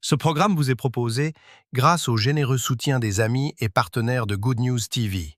Ce programme vous est proposé grâce au généreux soutien des amis et partenaires de Good News TV.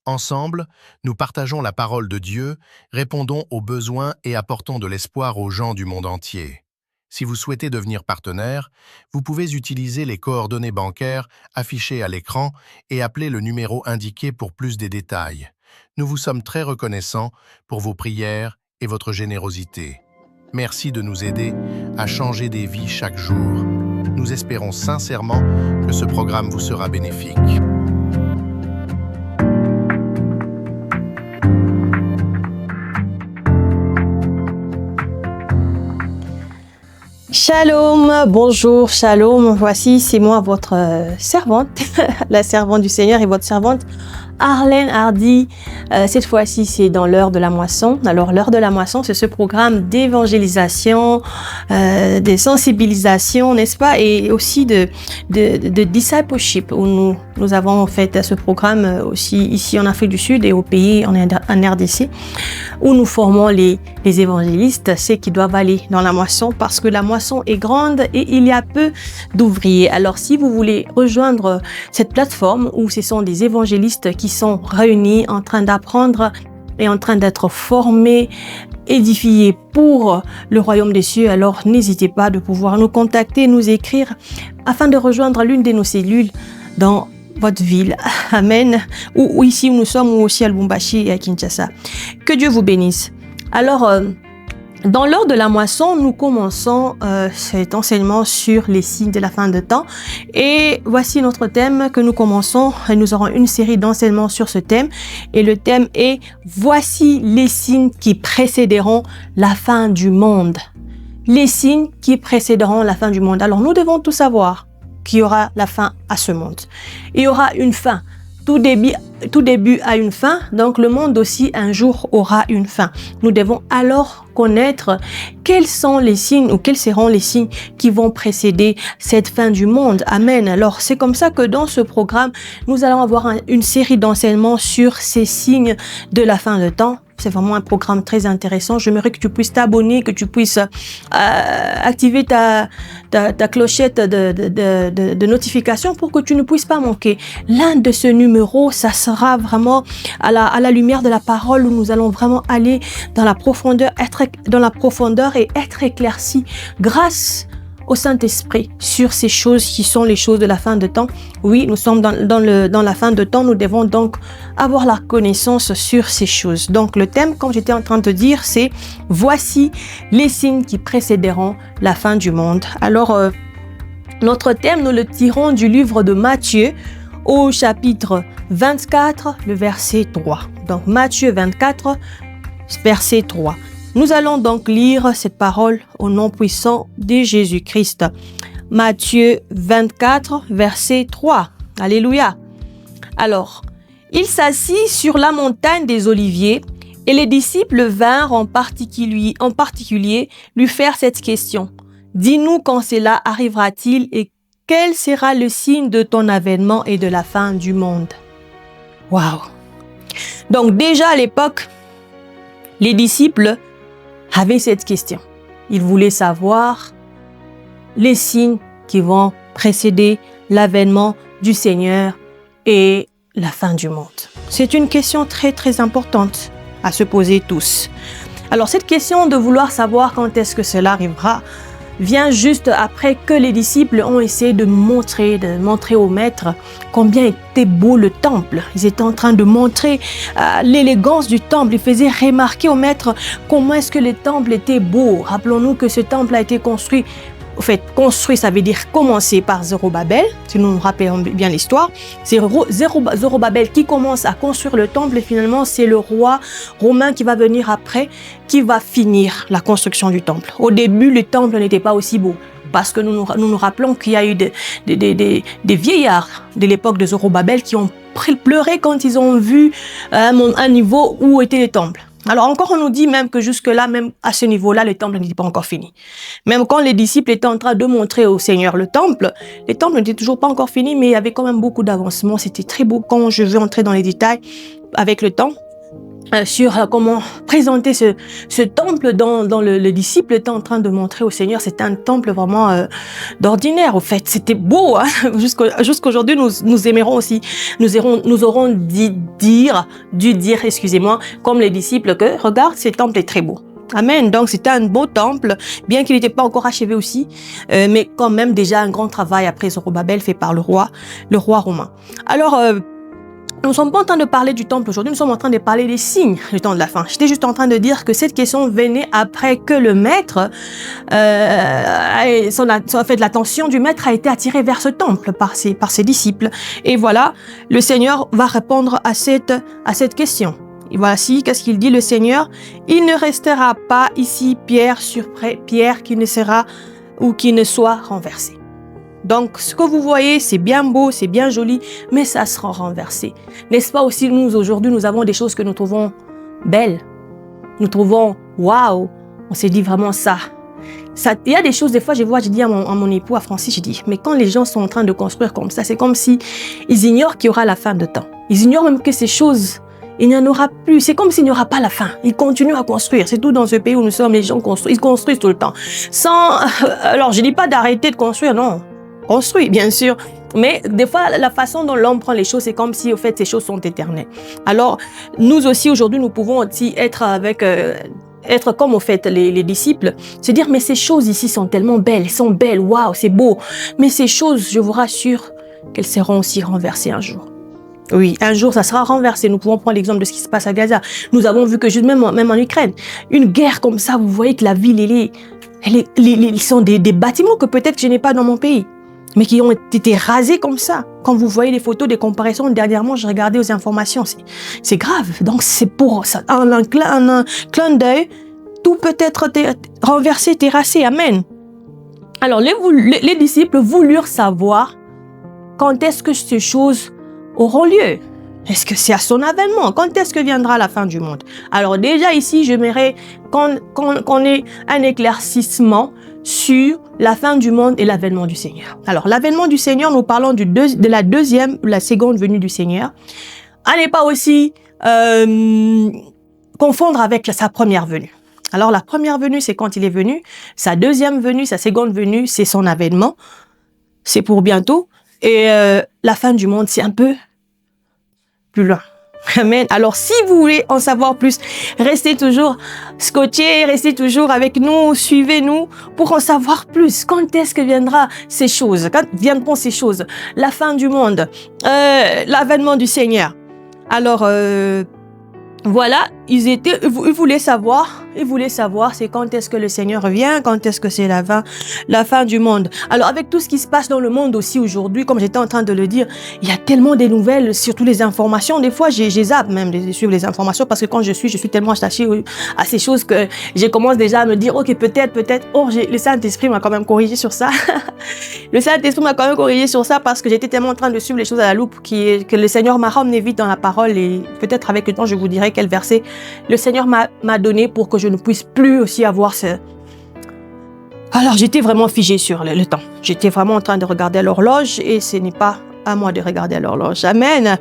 Ensemble, nous partageons la parole de Dieu, répondons aux besoins et apportons de l'espoir aux gens du monde entier. Si vous souhaitez devenir partenaire, vous pouvez utiliser les coordonnées bancaires affichées à l'écran et appeler le numéro indiqué pour plus de détails. Nous vous sommes très reconnaissants pour vos prières et votre générosité. Merci de nous aider à changer des vies chaque jour. Nous espérons sincèrement que ce programme vous sera bénéfique. Shalom, bonjour, shalom. Voici, c'est moi, votre servante, la servante du Seigneur et votre servante Arlène Hardy. Cette fois-ci, c'est dans l'heure de la moisson. Alors, l'heure de la moisson, c'est ce programme d'évangélisation, de sensibilisation, n'est-ce pas, et aussi de discipleship, où nous avons en fait ce programme aussi ici en Afrique du Sud et au pays en RDC, où nous formons les évangélistes, ceux qui doivent aller dans la moisson, parce que la moisson est grande et il y a peu d'ouvriers. Alors, si vous voulez rejoindre cette plateforme où ce sont des évangélistes qui sont réunis en train d'apprendre et en train d'être formés, édifiés pour le royaume des cieux, alors n'hésitez pas de pouvoir nous contacter, nous écrire afin de rejoindre l'une de nos cellules dans votre ville. Amen. Ou ici où nous sommes, ou aussi à Lubumbashi et à Kinshasa. Que Dieu vous bénisse. Alors, dans l'heure de la moisson, nous commençons cet enseignement sur les signes de la fin de temps. Et voici notre thème que nous commençons. Et nous aurons une série d'enseignements sur ce thème. Et le thème est « Voici les signes qui précéderont la fin du monde ». Les signes qui précéderont la fin du monde. Alors, nous devons tout savoir qu'il y aura la fin à ce monde. Il y aura une fin. Tout début a une fin, donc le monde aussi un jour aura une fin. Nous devons alors connaître quels sont les signes ou quels seront les signes qui vont précéder cette fin du monde. Amen. Alors c'est comme ça que dans ce programme, nous allons avoir une série d'enseignements sur ces signes de la fin de temps. C'est vraiment un programme très intéressant. J'aimerais que tu puisses t'abonner, que tu puisses activer ta clochette de notification pour que tu ne puisses pas manquer l'un de ce numéro. Ça sera vraiment à la lumière de la parole où nous allons vraiment aller dans la profondeur et être éclaircis grâce au Saint-Esprit sur ces choses qui sont les choses de la fin de temps. Oui, nous sommes dans la fin de temps, nous devons donc avoir la connaissance sur ces choses. Donc le thème, comme j'étais en train de dire, c'est « Voici les signes qui précéderont la fin du monde ». Alors, notre thème, nous le tirons du livre de Matthieu au chapitre 24, le verset 3. Donc Matthieu 24, verset 3. Nous allons donc lire cette parole au nom puissant de Jésus-Christ. Matthieu 24, verset 3. Alléluia. Alors, il s'assit sur la montagne des Oliviers et les disciples vinrent en particulier lui faire cette question. Dis-nous quand cela arrivera-t-il et quel sera le signe de ton avènement et de la fin du monde? Waouh! Donc déjà à l'époque, les disciples avaient cette question. Ils voulaient savoir les signes qui vont précéder l'avènement du Seigneur et la fin du monde. C'est une question très très importante à se poser tous. Alors cette question de vouloir savoir quand est-ce que cela arrivera vient juste après que les disciples ont essayé de montrer au maître combien était beau le temple. Ils étaient en train de montrer l'élégance du temple. Ils faisaient remarquer au maître comment est-ce que le temple était beau. Rappelons-nous que ce temple a été construit. En fait, construit, ça veut dire commencer par Zorobabel, si nous nous rappelons bien l'histoire. C'est Zorobabel qui commence à construire le temple et finalement, c'est le roi romain qui va venir après, qui va finir la construction du temple. Au début, le temple n'était pas aussi beau parce que nous nous rappelons qu'il y a eu des vieillards de l'époque de Zorobabel qui ont pleuré quand ils ont vu un niveau où était le temple. Alors encore, on nous dit même que jusque-là, même à ce niveau-là, le temple n'était pas encore fini. Même quand les disciples étaient en train de montrer au Seigneur le temple n'était toujours pas encore fini, mais il y avait quand même beaucoup d'avancement. C'était très beau quand je veux entrer dans les détails avec le temps. sur comment présenter ce temple dont le disciple était en train de montrer au Seigneur. C'était un temple vraiment d'ordinaire, au fait. C'était beau, hein. Jusqu'aujourd'hui, nous aimerons aussi. Nous aurons dû dire, excusez-moi, comme les disciples, que regarde, ce temple est très beau. Amen. Donc, c'était un beau temple, bien qu'il n'était pas encore achevé aussi, mais quand même déjà un grand travail après Zorobabel fait par le roi romain. Alors, nous ne sommes pas en train de parler du temple aujourd'hui, nous sommes en train de parler des signes du temps de la fin. J'étais juste en train de dire que cette question venait après que le maître, l'attention du maître a été attirée vers ce temple par ses disciples. Et voilà, le Seigneur va répondre à cette question. Et voici, qu'est-ce qu'il dit le Seigneur? Il ne restera pas ici pierre sur pierre qui ne sera ou qui ne soit renversée. Donc, ce que vous voyez, c'est bien beau, c'est bien joli, mais ça sera renversé. N'est-ce pas aussi, nous, aujourd'hui, nous avons des choses que nous trouvons belles. Nous trouvons, waouh, on s'est dit vraiment ça. Il y a des choses, des fois, je dis à mon époux, à Francis, je dis, mais quand les gens sont en train de construire comme ça, c'est comme si ils ignorent qu'il y aura la fin de temps. Ils ignorent même que ces choses, il n'y en aura plus. C'est comme s'il n'y aura pas la fin. Ils continuent à construire. C'est tout dans ce pays où nous sommes, les gens construisent. Ils construisent tout le temps. Alors, je dis pas d'arrêter de construire, non. Construit, bien sûr. Mais des fois, la façon dont l'homme prend les choses, c'est comme si, au fait, ces choses sont éternelles. Alors, nous aussi, aujourd'hui, nous pouvons aussi être comme, au fait, les disciples, se dire, mais ces choses ici sont tellement belles, elles sont belles, waouh, c'est beau. Mais ces choses, je vous rassure, qu'elles seront aussi renversées un jour. Oui, un jour, ça sera renversé. Nous pouvons prendre l'exemple de ce qui se passe à Gaza. Nous avons vu que même en Ukraine, une guerre comme ça, vous voyez que la ville, ils sont des bâtiments que peut-être je n'ai pas dans mon pays, mais qui ont été rasés comme ça. Quand vous voyez les photos, des comparaisons, dernièrement, je regardais aux informations, c'est grave. Donc, c'est pour ça, un clin d'œil, tout peut être renversé, terrassé. Amen. Alors, les disciples voulurent savoir quand est-ce que ces choses auront lieu. Est-ce que c'est à son avènement? Quand est-ce que viendra la fin du monde? Alors, déjà ici, j'aimerais qu'on ait un éclaircissement sur la fin du monde et l'avènement du Seigneur. Alors, l'avènement du Seigneur, nous parlons de la deuxième ou la seconde venue du Seigneur. À ne pas aussi confondre avec sa première venue. Alors, la première venue, c'est quand il est venu. Sa deuxième venue, sa seconde venue, c'est son avènement. C'est pour bientôt. Et la fin du monde, c'est un peu plus loin. Amen. Alors, si vous voulez en savoir plus, restez toujours scotchés, restez toujours avec nous, suivez-nous pour en savoir plus. Quand est-ce que viendra ces choses? Quand viendront ces choses? La fin du monde, l'avènement du Seigneur. Alors, voilà, ils voulaient savoir, c'est quand est-ce que le Seigneur revient, quand est-ce que c'est la fin du monde. Alors, avec tout ce qui se passe dans le monde aussi aujourd'hui, comme j'étais en train de le dire, il y a tellement de nouvelles, surtout les informations. Des fois, j'ai zappe même de suivre les informations parce que quand je suis tellement attachée à ces choses que je commence déjà à me dire, ok, peut-être, le Saint-Esprit m'a quand même corrigé sur ça. Le Saint-Esprit m'a quand même corrigé sur ça parce que j'étais tellement en train de suivre les choses à la loupe que le Seigneur m'a ramené vite dans la parole et peut-être avec le temps, je vous dirai quel verset le Seigneur m'a donné pour que je ne puisse plus aussi avoir ce... Alors, j'étais vraiment figée sur le temps. J'étais vraiment en train de regarder l'horloge et ce n'est pas à moi de regarder l'horloge. Amen.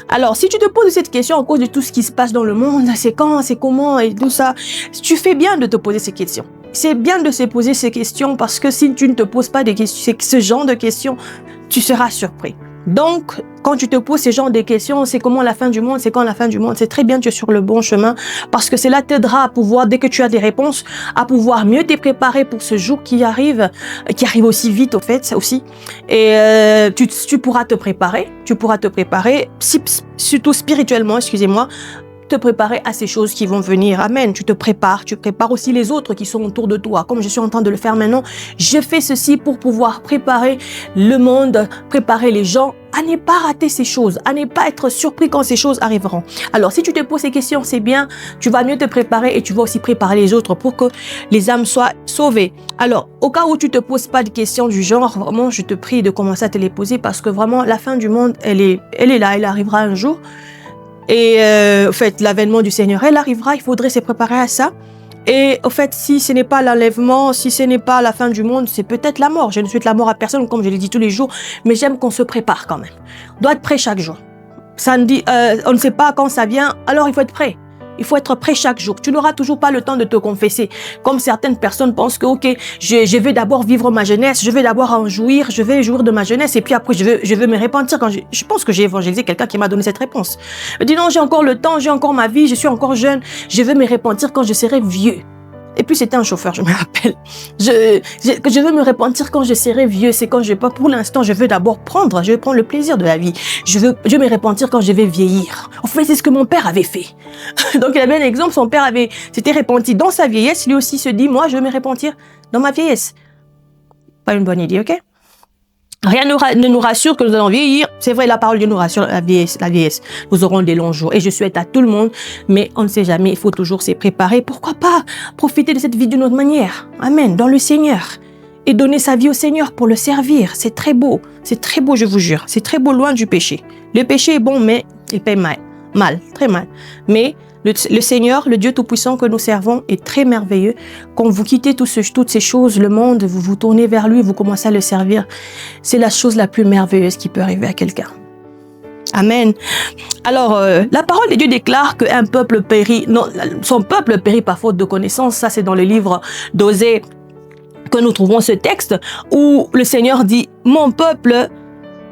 Alors, si tu te poses cette question à cause de tout ce qui se passe dans le monde, c'est quand, c'est comment et tout ça, tu fais bien de te poser ces questions. C'est bien de se poser ces questions parce que si tu ne te poses pas des questions, ce genre de questions, tu seras surpris. Donc, quand tu te poses ce genre de questions, c'est comment la fin du monde, c'est quand la fin du monde, c'est très bien, tu es sur le bon chemin parce que cela t'aidera à pouvoir, dès que tu as des réponses, à pouvoir mieux te préparer pour ce jour qui arrive aussi vite au fait, ça aussi. Et tu pourras te préparer, surtout spirituellement, excusez-moi, te préparer à ces choses qui vont venir. Amen. Tu prépares aussi les autres qui sont autour de toi. Comme je suis en train de le faire maintenant, je fais ceci pour pouvoir préparer le monde, préparer les gens à ne pas rater ces choses, à ne pas être surpris quand ces choses arriveront. Alors, si tu te poses ces questions, c'est bien, tu vas mieux te préparer et tu vas aussi préparer les autres pour que les âmes soient sauvées. Alors, au cas où tu te poses pas de questions du genre, vraiment, je te prie de commencer à te les poser parce que vraiment, la fin du monde, elle est là, elle arrivera un jour. Et au fait, l'avènement du Seigneur, elle arrivera, il faudrait se préparer à ça. Et au fait, si ce n'est pas l'enlèvement, si ce n'est pas la fin du monde, c'est peut-être la mort. Je ne souhaite la mort à personne, comme je l'ai dit tous les jours, mais j'aime qu'on se prépare quand même. On doit être prêt chaque jour. Ça on ne sait pas quand ça vient, alors il faut être prêt. Il faut être prêt chaque jour. Tu n'auras toujours pas le temps de te confesser. Comme certaines personnes pensent que, ok, je vais d'abord vivre ma jeunesse, je vais d'abord en jouir, je vais jouir de ma jeunesse et puis après je vais me repentir. Je pense que j'ai évangélisé quelqu'un qui m'a donné cette réponse. Il dit non, j'ai encore le temps, j'ai encore ma vie, je suis encore jeune, je vais me repentir quand je serai vieux. Et puis c'était un chauffeur, je me rappelle. Je veux me repentir quand je serai vieux. C'est quand je vais pas. Pour l'instant, je veux d'abord prendre le plaisir de la vie. Je veux me repentir quand je vais vieillir. En fait, c'est ce que mon père avait fait. Donc il avait un exemple. Son père s'était repenti dans sa vieillesse. Lui aussi se dit, moi, je veux me repentir dans ma vieillesse. Pas une bonne idée, ok? Rien ne nous rassure que nous allons vieillir. C'est vrai, la parole de Dieu nous rassure la vieillesse. Nous aurons des longs jours. Et je souhaite à tout le monde, mais on ne sait jamais, il faut toujours se préparer. Pourquoi pas profiter de cette vie d'une autre manière? Amen, dans le Seigneur. Et donner sa vie au Seigneur pour le servir. C'est très beau, je vous jure. C'est très beau, loin du péché. Le péché est bon, mais il paye mal, très mal. Mais le Seigneur, le Dieu Tout-Puissant que nous servons est très merveilleux. Quand vous quittez toutes ces choses, le monde, vous vous tournez vers lui, vous commencez à le servir. C'est la chose la plus merveilleuse qui peut arriver à quelqu'un. Amen. Alors, la parole de Dieu déclare qu'un peuple périt. Non, son peuple périt par faute de connaissance. Ça, c'est dans le livre d'Osée que nous trouvons ce texte où le Seigneur dit « Mon peuple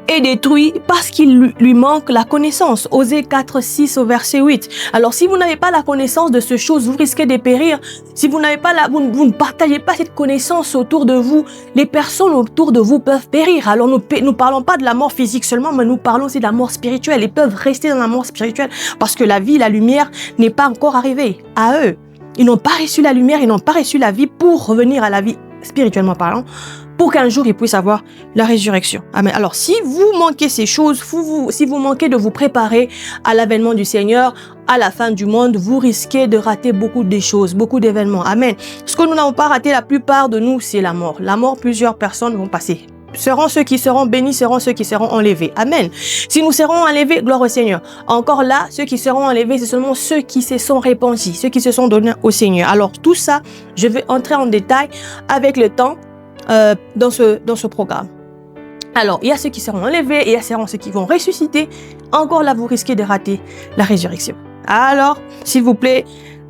est détruit parce qu'il lui manque la connaissance. » Osée 4:6 au verset 8. Alors, si vous n'avez pas la connaissance de ces choses, vous risquez de périr. Si vous n'avez pas vous ne partagez pas cette connaissance autour de vous, les personnes autour de vous peuvent périr. Alors, nous parlons pas de la mort physique seulement, mais nous parlons aussi de la mort spirituelle. Ils peuvent rester dans la mort spirituelle parce que la vie, la lumière n'est pas encore arrivée à eux. Ils n'ont pas reçu la lumière, ils n'ont pas reçu la vie pour revenir à la vie spirituellement parlant, pour qu'un jour ils puissent avoir la résurrection. Amen. Alors, si vous manquez ces choses, si vous manquez de vous préparer à l'avènement du Seigneur, à la fin du monde, vous risquez de rater beaucoup de choses, beaucoup d'événements. Amen. Ce que nous n'avons pas raté, la plupart de nous, c'est la mort. La mort, plusieurs personnes vont passer. Seront ceux qui seront bénis, seront ceux qui seront enlevés. Amen. Si nous serons enlevés, gloire au Seigneur. Encore là, ceux qui seront enlevés, c'est seulement ceux qui se sont repentis, ceux qui se sont donnés au Seigneur. Alors tout ça, je vais entrer en détail avec le temps dans ce programme. Alors, il y a ceux qui seront enlevés et il y a ceux qui vont ressusciter. Encore là, vous risquez de rater la résurrection. Alors, s'il vous plaît,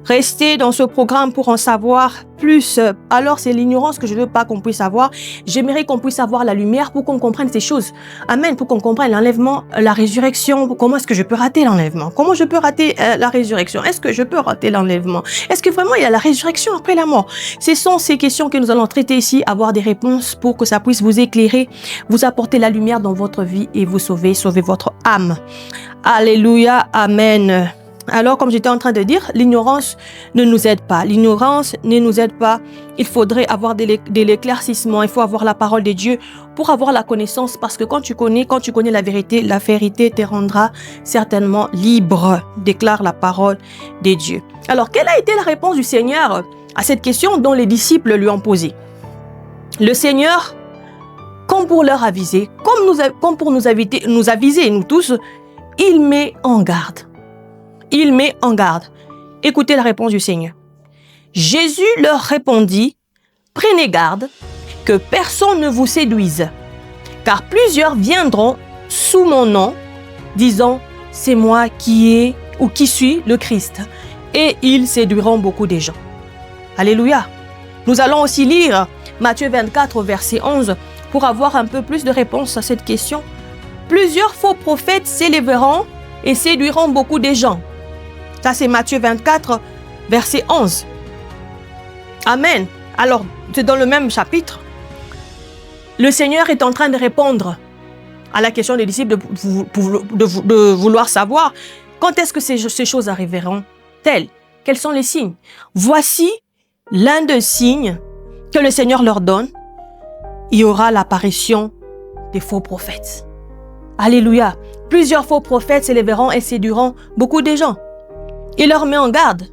restez dans ce programme pour en savoir plus. Alors, c'est l'ignorance que je ne veux pas qu'on puisse avoir. J'aimerais qu'on puisse avoir la lumière pour qu'on comprenne ces choses. Amen. Pour qu'on comprenne l'enlèvement, la résurrection. Comment est-ce que je peux rater l'enlèvement? Comment je peux rater la résurrection? Est-ce que je peux rater l'enlèvement? Est-ce que vraiment il y a la résurrection après la mort? Ce sont ces questions que nous allons traiter ici, avoir des réponses pour que ça puisse vous éclairer, vous apporter la lumière dans votre vie et vous sauver votre âme. Alléluia. Amen. Alors, comme j'étais en train de dire, l'ignorance ne nous aide pas. L'ignorance ne nous aide pas. Il faudrait avoir de l'éclaircissement. Il faut avoir la parole de Dieu pour avoir la connaissance. Parce que quand tu connais la vérité te rendra certainement libre, déclare la parole de Dieu. Alors, quelle a été la réponse du Seigneur à cette question dont les disciples lui ont posé? Le Seigneur, comme pour leur aviser, comme pour nous aviser, nous tous, il met en garde. Il met en garde. Écoutez la réponse du Seigneur. Jésus leur répondit, « Prenez garde que personne ne vous séduise, car plusieurs viendront sous mon nom, disant, c'est moi qui suis le Christ, et ils séduiront beaucoup de gens. » Alléluia. Nous allons aussi lire Matthieu 24, verset 11, pour avoir un peu plus de réponse à cette question. Plusieurs faux prophètes s'élèveront et séduiront beaucoup de gens. Ça, c'est Matthieu 24, verset 11. Amen. Alors, c'est dans le même chapitre. Le Seigneur est en train de répondre à la question des disciples de vouloir savoir quand est-ce que ces choses arriveront-elles? Quels sont les signes? Voici l'un des signes que le Seigneur leur donne. Il y aura l'apparition des faux prophètes. Alléluia. Plusieurs faux prophètes s'élèveront et séduiront beaucoup de gens. Il leur met en garde.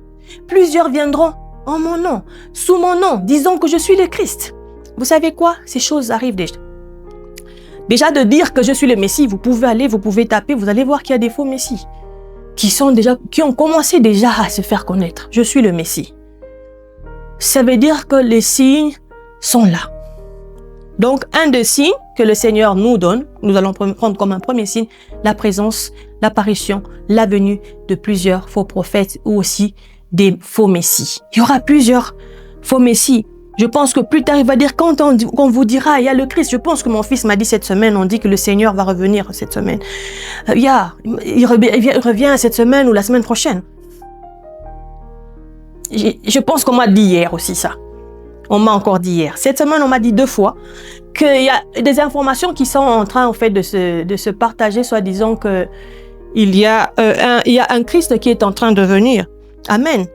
Plusieurs viendront en mon nom, sous mon nom, disant que je suis le Christ. Vous savez quoi? Ces choses arrivent déjà. Déjà de dire que je suis le Messie, vous pouvez taper, vous allez voir qu'il y a des faux Messies qui ont commencé déjà à se faire connaître. Je suis le Messie. Ça veut dire que les signes sont là. Donc, un des signes que le Seigneur nous donne, nous allons prendre comme un premier signe la présence, l'apparition, la venue de plusieurs faux prophètes ou aussi des faux messies. Il y aura plusieurs faux messies. Je pense que plus tard, il va dire, quand on vous dira, il y a le Christ. Je pense que mon fils m'a dit cette semaine, on dit que le Seigneur va revenir cette semaine. Il revient cette semaine ou la semaine prochaine. Je pense qu'on m'a dit hier aussi ça. On m'a encore dit hier. Cette semaine, on m'a dit 2 fois qu'il y a des informations qui sont en train, en fait, de se partager, soi-disant que il y a un Christ qui est en train de venir. Amen.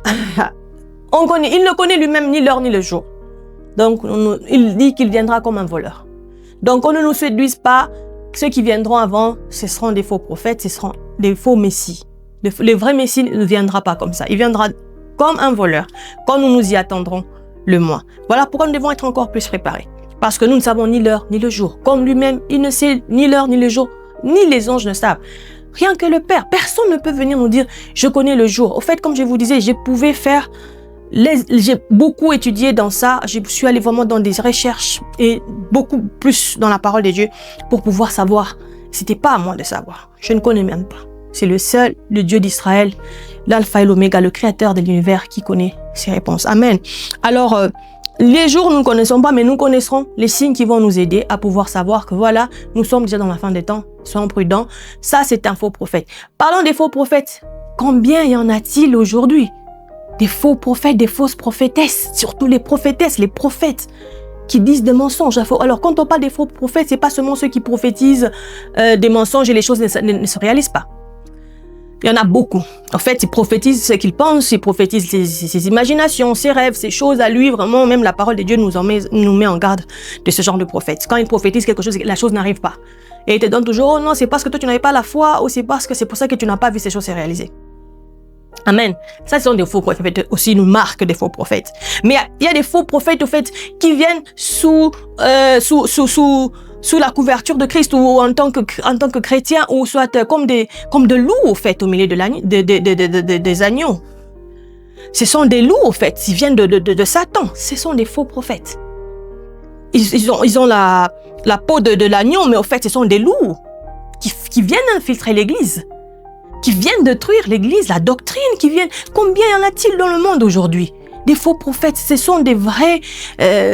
Il ne connaît lui-même ni l'heure ni le jour. Donc, il dit qu'il viendra comme un voleur. Donc, on ne nous séduise pas. Ceux qui viendront avant, ce seront des faux prophètes, ce seront des faux messies. Le vrai messie ne viendra pas comme ça. Il viendra comme un voleur, quand nous nous y attendrons le moins. Voilà pourquoi nous devons être encore plus préparés. Parce que nous ne savons ni l'heure ni le jour. Comme lui-même, il ne sait ni l'heure ni le jour, ni les anges ne savent. Rien que le Père. Personne ne peut venir nous dire, je connais le jour. Au fait, comme je vous disais, j'ai beaucoup étudié dans ça. Je suis allée vraiment dans des recherches et beaucoup plus dans la parole de Dieu pour pouvoir savoir. C'était pas à moi de savoir. Je ne connais même pas. C'est le seul, le Dieu d'Israël, l'alpha et l'oméga, le créateur de l'univers qui connaît ses réponses. Amen. Alors, les jours, nous ne connaissons pas, mais nous connaisserons les signes qui vont nous aider à pouvoir savoir que voilà, nous sommes déjà dans la fin des temps. Soyons prudents. Ça, c'est un faux prophète. Parlons des faux prophètes. Combien y en a-t-il aujourd'hui? Des faux prophètes, des fausses prophétesses, surtout les prophétesses, les prophètes qui disent des mensonges. Alors, quand on parle des faux prophètes, c'est pas seulement ceux qui prophétisent des mensonges et les choses ne se réalisent pas. Il y en a beaucoup. En fait, ils prophétisent ce qu'ils pensent, ils prophétisent ses imaginations, ses rêves, ses choses à lui. Vraiment, même la parole de Dieu nous met en garde de ce genre de prophète. Quand il prophétise quelque chose, la chose n'arrive pas. Et il te donne toujours, oh non, c'est parce que toi tu n'avais pas la foi, ou c'est parce que c'est pour ça que tu n'as pas vu ces choses se réaliser. Amen. Ça, ce sont des faux prophètes aussi, nous marquent des faux prophètes. Mais il y a des faux prophètes, au fait, qui viennent sous la couverture de Christ ou en tant que chrétien, ou soit comme de loups, au fait, au milieu des agneaux. Ce sont des loups, au fait. Ils viennent de Satan. Ce sont des faux prophètes. Ils ont la peau de l'agneau, mais au fait, ce sont des loups qui viennent infiltrer l'église, qui viennent détruire l'église, la doctrine, qui viennent... Combien y en a-t-il dans le monde aujourd'hui? Des faux prophètes, ce sont des vrais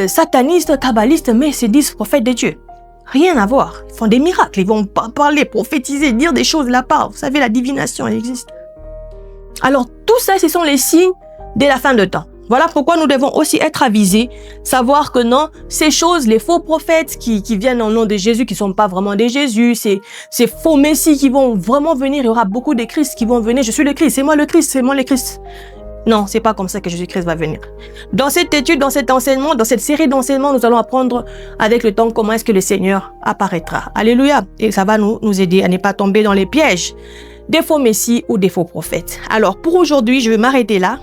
satanistes, kabbalistes, mais c'est des prophètes de Dieu. Rien à voir. Ils font des miracles, ils vont parler, prophétiser, dire des choses là-bas. Vous savez, la divination, elle existe. Alors, tout ça, ce sont les signes de la fin de temps. Voilà pourquoi nous devons aussi être avisés, savoir que non, ces choses, les faux prophètes qui viennent au nom de Jésus, qui ne sont pas vraiment des Jésus, ces faux messies qui vont vraiment venir, il y aura beaucoup de Christ qui vont venir. Je suis le Christ, c'est moi le Christ, c'est moi le Christ. Non, c'est pas comme ça que Jésus-Christ va venir. Dans cette étude, dans cet enseignement, dans cette série d'enseignements, nous allons apprendre avec le temps comment est-ce que le Seigneur apparaîtra. Alléluia. Et ça va nous aider à ne pas tomber dans les pièges des faux messies ou des faux prophètes. Alors, pour aujourd'hui, je vais m'arrêter là.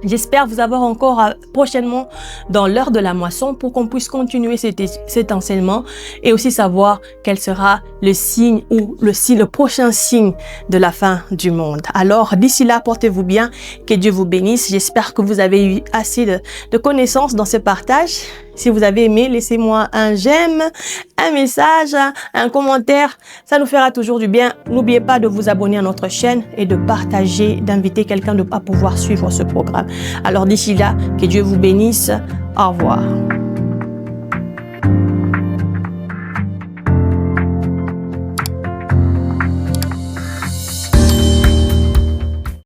J'espère vous avoir encore prochainement dans l'heure de la moisson pour qu'on puisse continuer cet enseignement et aussi savoir quel sera le signe ou le prochain signe de la fin du monde. Alors, d'ici là, portez-vous bien, que Dieu vous bénisse. J'espère que vous avez eu assez de connaissances dans ce partage. Si vous avez aimé, laissez-moi un j'aime, un message, un commentaire. Ça nous fera toujours du bien. N'oubliez pas de vous abonner à notre chaîne et de partager, d'inviter quelqu'un à pouvoir suivre ce programme. Alors d'ici là, que Dieu vous bénisse. Au revoir.